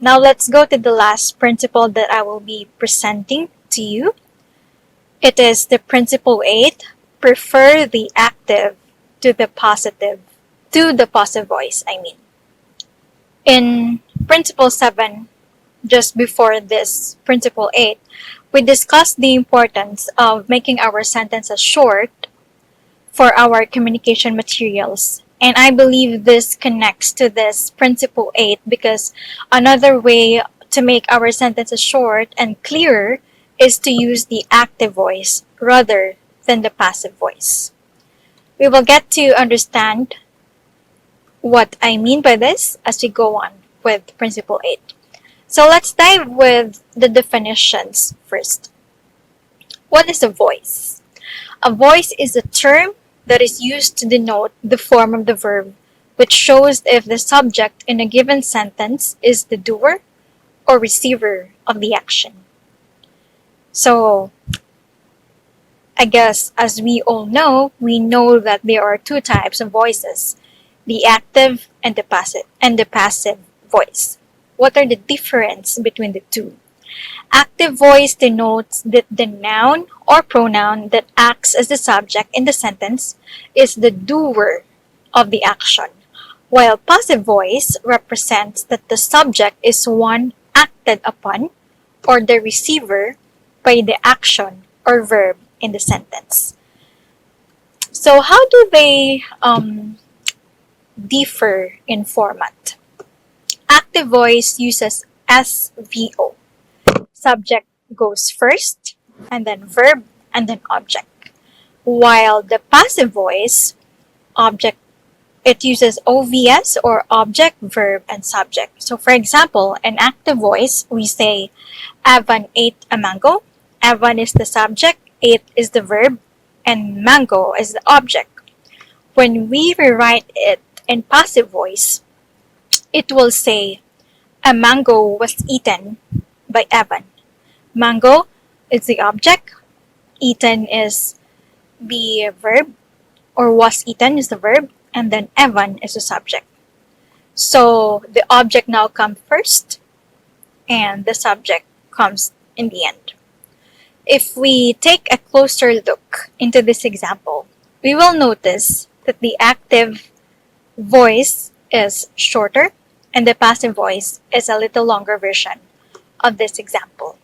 Now let's go to the last principle that I will be presenting to you. It is the principle 8, prefer the active to the positive voice, I mean. In principle 7, just before this principle 8, we discussed the importance of making our sentences short for our communication materials. And I believe this connects to this principle 8 because another way to make our sentences short and clearer is to use the active voice rather than the passive voice. We will get to understand what I mean by this as we go on with principle 8. So let's dive with the definitions first. What is a voice? A voice is a term that is used to denote the form of the verb, which shows if the subject in a given sentence is the doer or receiver of the action. So, I guess as we all know, we know that there are two types of voices, the active and the passive voice. What are the difference between the two? Active voice denotes that the noun or pronoun that acts as the subject in the sentence is the doer of the action, while passive voice represents that the subject is one acted upon or the receiver by the action or verb in the sentence. So how do they differ in format? Active voice uses SVO. Subject goes first, and then verb, and then object. While the passive voice, it uses OVS or object, verb, and subject. So for example, in active voice, we say, Evan ate a mango. Evan is the subject, ate is the verb, and mango is the object. When we rewrite it in passive voice, it will say, a mango was eaten by Evan. Mango is the object, eaten is the verb, or was eaten is the verb, and then Evan is the subject. So the object now comes first, and the subject comes in the end. If we take a closer look into this example, we will notice that the active voice is shorter and the passive voice is a little longer version of this example.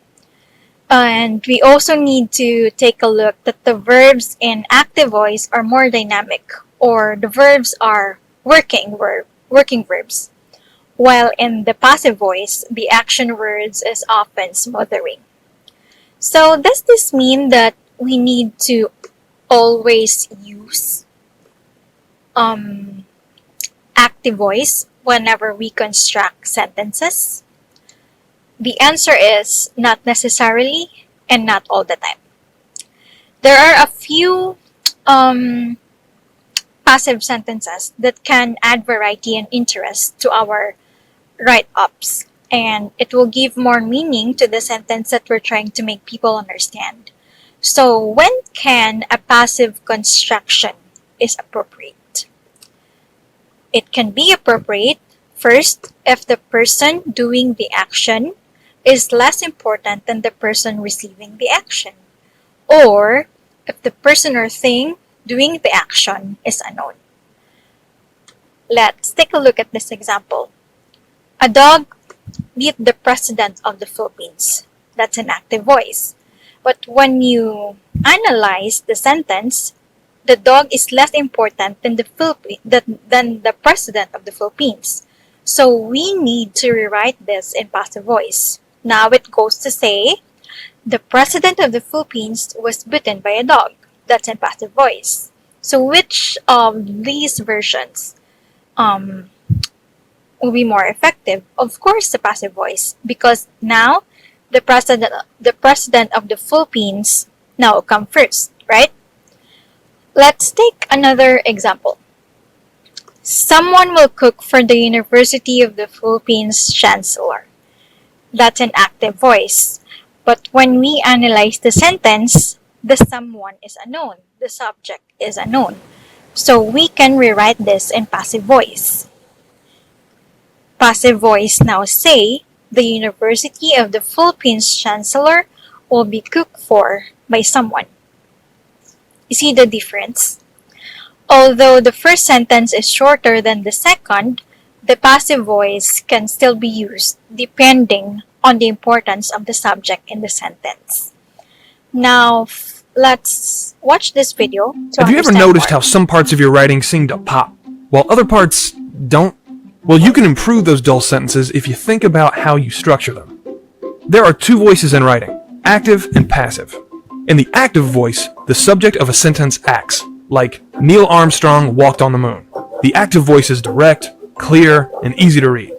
And we also need to take a look that the verbs in active voice are more dynamic, or the verbs are working verbs, while in the passive voice, the action words is often smothering. So does this mean that we need to always use active voice whenever we construct sentences? The answer is not necessarily and not all the time. There are a few passive sentences that can add variety and interest to our write-ups, and it will give more meaning to the sentence that we're trying to make people understand. So when can a passive construction is appropriate? It can be appropriate first if the person doing the action is less important than the person receiving the action, or if the person or thing doing the action is unknown. Let's take a look at this example. A dog beat the President of the Philippines. That's an active voice. But when you analyze the sentence, the dog is less important than the President of the Philippines. So we need to rewrite this in passive voice. Now it goes to say, the President of the Philippines was bitten by a dog. That's in passive voice. So which of these versions will be more effective? Of course, the passive voice, because now the president of the Philippines now come first, right? Let's take another example. Someone will cook for the University of the Philippines Chancellor. That's an active voice. But when we analyze the sentence, the someone is unknown. The subject is unknown. So we can rewrite this in passive voice. Passive voice now say, the University of the Philippines Chancellor will be cooked for by someone. You see the difference? Although the first sentence is shorter than the second, the passive voice can still be used depending on the importance of the subject in the sentence. Now, let's watch this video to Have you ever understand noticed more. how some parts of your writing seem to pop, while other parts don't? Well, you can improve those dull sentences if you think about how you structure them. There are two voices in writing, active and passive. In the active voice, the subject of a sentence acts, like Neil Armstrong walked on the moon. The active voice is direct, clear, and easy to read.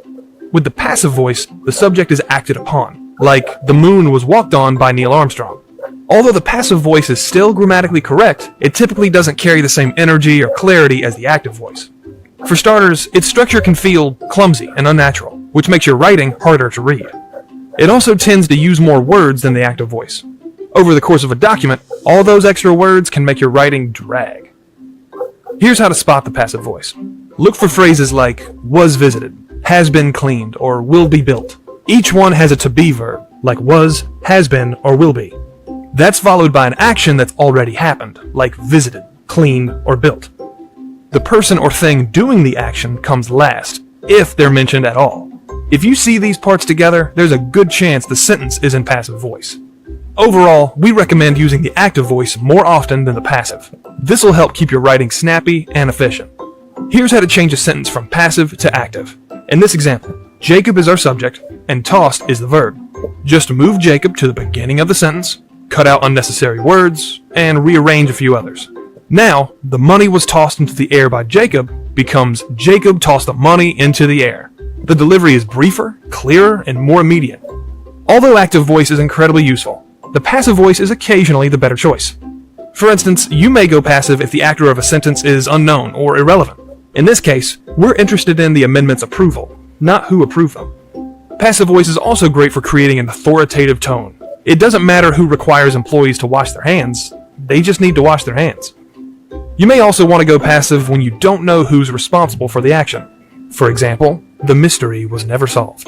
With the passive voice, the subject is acted upon, like the moon was walked on by Neil Armstrong. Although the passive voice is still grammatically correct, it typically doesn't carry the same energy or clarity as the active voice. For starters, its structure can feel clumsy and unnatural, which makes your writing harder to read. It also tends to use more words than the active voice. Over the course of a document, all those extra words can make your writing drag. Here's how to spot the passive voice. Look for phrases like was visited, has been cleaned, or will be built. Each one has a to be verb, like was, has been, or will be. That's followed by an action that's already happened, like visited, cleaned, or built. The person or thing doing the action comes last, if they're mentioned at all. If you see these parts together, there's a good chance the sentence is in passive voice. Overall, we recommend using the active voice more often than the passive. This will help keep your writing snappy and efficient. Here's how to change a sentence from passive to active. In this example, Jacob is our subject, and tossed is the verb. Just move Jacob to the beginning of the sentence, cut out unnecessary words, and rearrange a few others. Now, the money was tossed into the air by Jacob becomes Jacob tossed the money into the air. The delivery is briefer, clearer, and more immediate. Although active voice is incredibly useful, the passive voice is occasionally the better choice. For instance, you may go passive if the actor of a sentence is unknown or irrelevant. In this case, we're interested in the amendment's approval, not who approved them. Passive voice is also great for creating an authoritative tone. It doesn't matter who requires employees to wash their hands, they just need to wash their hands. You may also want to go passive when you don't know who's responsible for the action. For example, the mystery was never solved.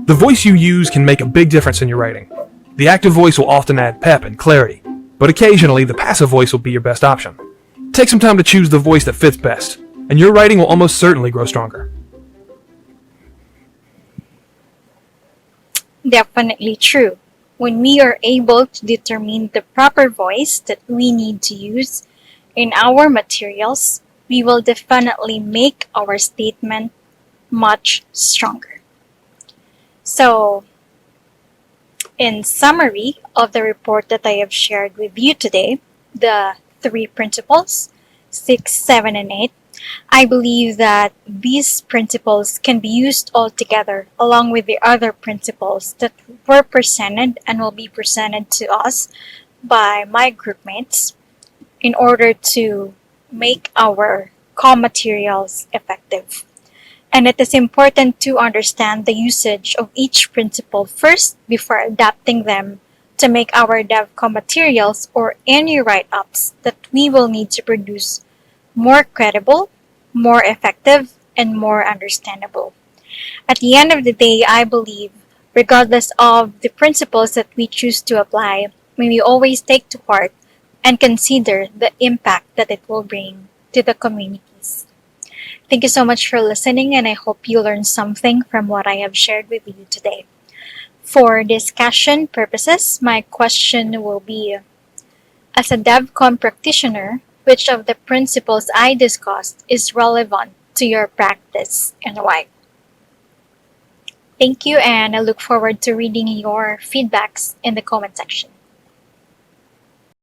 The voice you use can make a big difference in your writing. The active voice will often add pep and clarity, but occasionally the passive voice will be your best option. Take some time to choose the voice that fits best, and your writing will almost certainly grow stronger. Definitely true. When we are able to determine the proper voice that we need to use in our materials, we will definitely make our statement much stronger. So, in summary of the report that I have shared with you today, the 3 principles, 6, 7, and 8, I believe that these principles can be used all together along with the other principles that were presented and will be presented to us by my groupmates in order to make our co-materials effective. And it is important to understand the usage of each principle first before adapting them to make our DevCom materials or any write-ups that we will need to produce more credible, more effective, and more understandable. At the end of the day, I believe, regardless of the principles that we choose to apply, we always take to heart and consider the impact that it will bring to the communities. Thank you so much for listening, and I hope you learned something from what I have shared with you today. For discussion purposes, my question will be, as a DevCom practitioner, which of the principles I discussed is relevant to your practice and why? Thank you, and I look forward to reading your feedbacks in the comment section.